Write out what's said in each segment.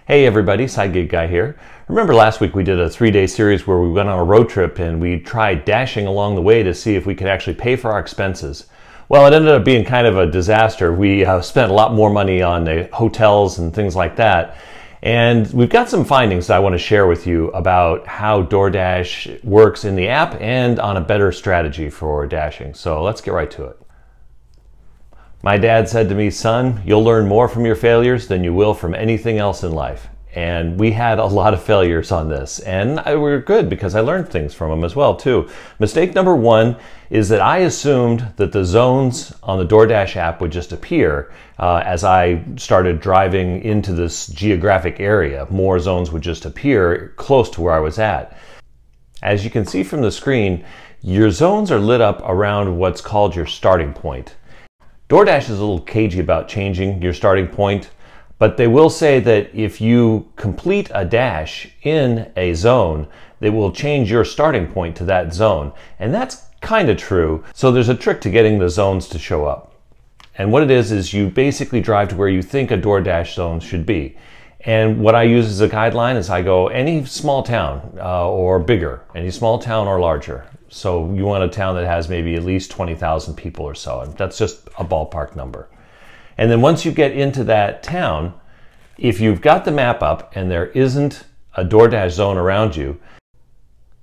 Hey everybody, Side Gig Guy here. Remember last week we did a 3-day series where we went on a road trip and we tried dashing along the way to see if we could actually pay for our expenses. Well, it ended up being kind of a disaster. We spent a lot more money on hotels and things like that. And we've got some findings that I want to share with you about how DoorDash works in the app and on a better strategy for dashing. So let's get right to it. My dad said to me, "Son, you'll learn more from your failures than you will from anything else in life." And we had a lot of failures on this, and we were good because I learned things from them as well too. Mistake number one is that I assumed that the zones on the DoorDash app would just appear as I started driving into this geographic area. More zones would just appear close to where I was at. As you can see from the screen, your zones are lit up around what's called your starting point. DoorDash is a little cagey about changing your starting point, but they will say that if you complete a dash in a zone, they will change your starting point to that zone. And that's kind of true. So there's a trick to getting the zones to show up. And what it is you basically drive to where you think a DoorDash zone should be. And what I use as a guideline is I go any small town or bigger, any small town or larger. So you want a town that has maybe at least 20,000 people or so. And that's just a ballpark number. And then once you get into that town, if you've got the map up and there isn't a DoorDash zone around you,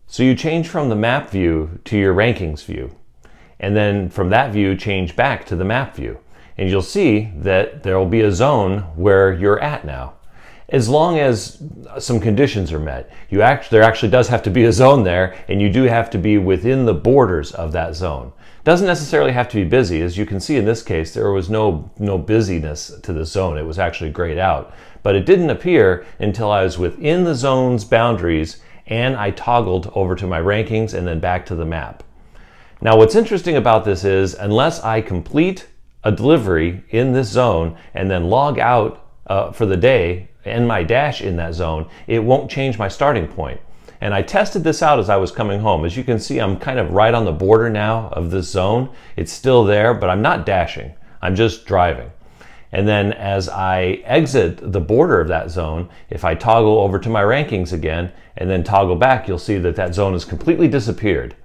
so you change from the map view to your rankings view. And then from that view, change back to the map view. And you'll see that there will be a zone where you're at now. As long as some conditions are met. There actually does have to be a zone there, and you do have to be within the borders of that zone. Doesn't necessarily have to be busy. As you can see in this case, there was no busyness to the zone. It was actually grayed out. But it didn't appear until I was within the zone's boundaries and I toggled over to my rankings and then back to the map. Now what's interesting about this is unless I complete a delivery in this zone and then log out for the day, and my dash in that zone, it won't change my starting point. And I tested this out as I was coming home. As you can see, I'm kind of right on the border now of this zone. It's still there, but I'm not dashing. I'm just driving. And then as I exit the border of that zone, if I toggle over to my rankings again and then toggle back, you'll see that that zone has completely disappeared.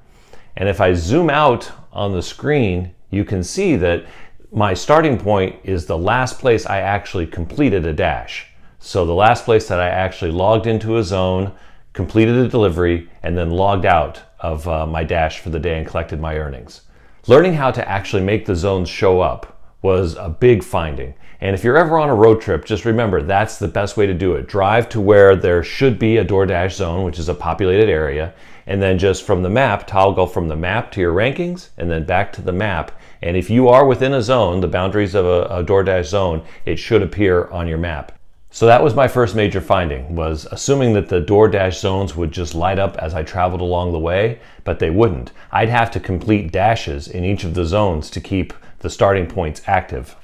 And if I zoom out on the screen, you can see that my starting point is the last place I actually completed a dash. So the last place that I actually logged into a zone, completed a delivery, and then logged out of my dash for the day and collected my earnings. Learning how to actually make the zones show up was a big finding. And if you're ever on a road trip, just remember that's the best way to do it. Drive to where there should be a DoorDash zone, which is a populated area, and then just from the map, toggle from the map to your rankings and then back to the map. And if you are within a zone, the boundaries of a DoorDash zone, it should appear on your map. So that was my first major finding, was assuming that the DoorDash zones would just light up as I traveled along the way, but they wouldn't. I'd have to complete dashes in each of the zones to keep the starting points active.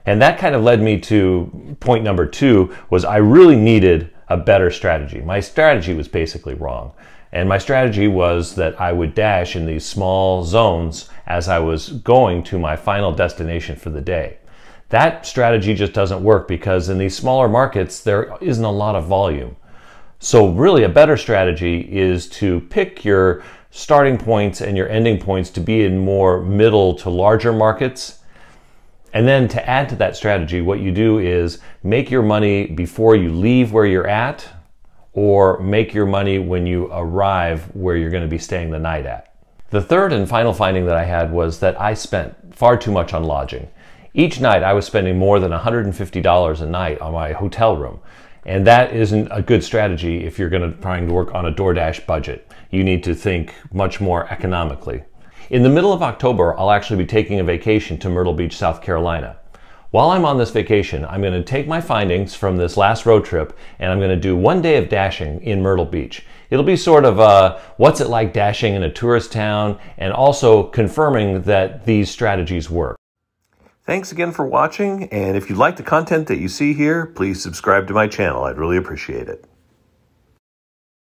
And that kind of led me to point number two, was I really needed a better strategy. My strategy was basically wrong. And my strategy was that I would dash in these small zones as I was going to my final destination for the day. That strategy just doesn't work because in these smaller markets, there isn't a lot of volume. So really a better strategy is to pick your starting points and your ending points to be in more middle to larger markets. And then to add to that strategy, what you do is make your money before you leave where you're at, or make your money when you arrive where you're going to be staying the night at. The third and final finding that I had was that I spent far too much on lodging. Each night I was spending more than $150 a night on my hotel room. And that isn't a good strategy if you're going to try to work on a DoorDash budget. You need to think much more economically. In the middle of October, I'll actually be taking a vacation to Myrtle Beach, South Carolina. While I'm on this vacation, I'm going to take my findings from this last road trip and I'm going to do 1 day of dashing in Myrtle Beach. It'll be sort of what's it like dashing in a tourist town, and also confirming that these strategies work. Thanks again for watching, and if you like the content that you see here, please subscribe to my channel. I'd really appreciate it.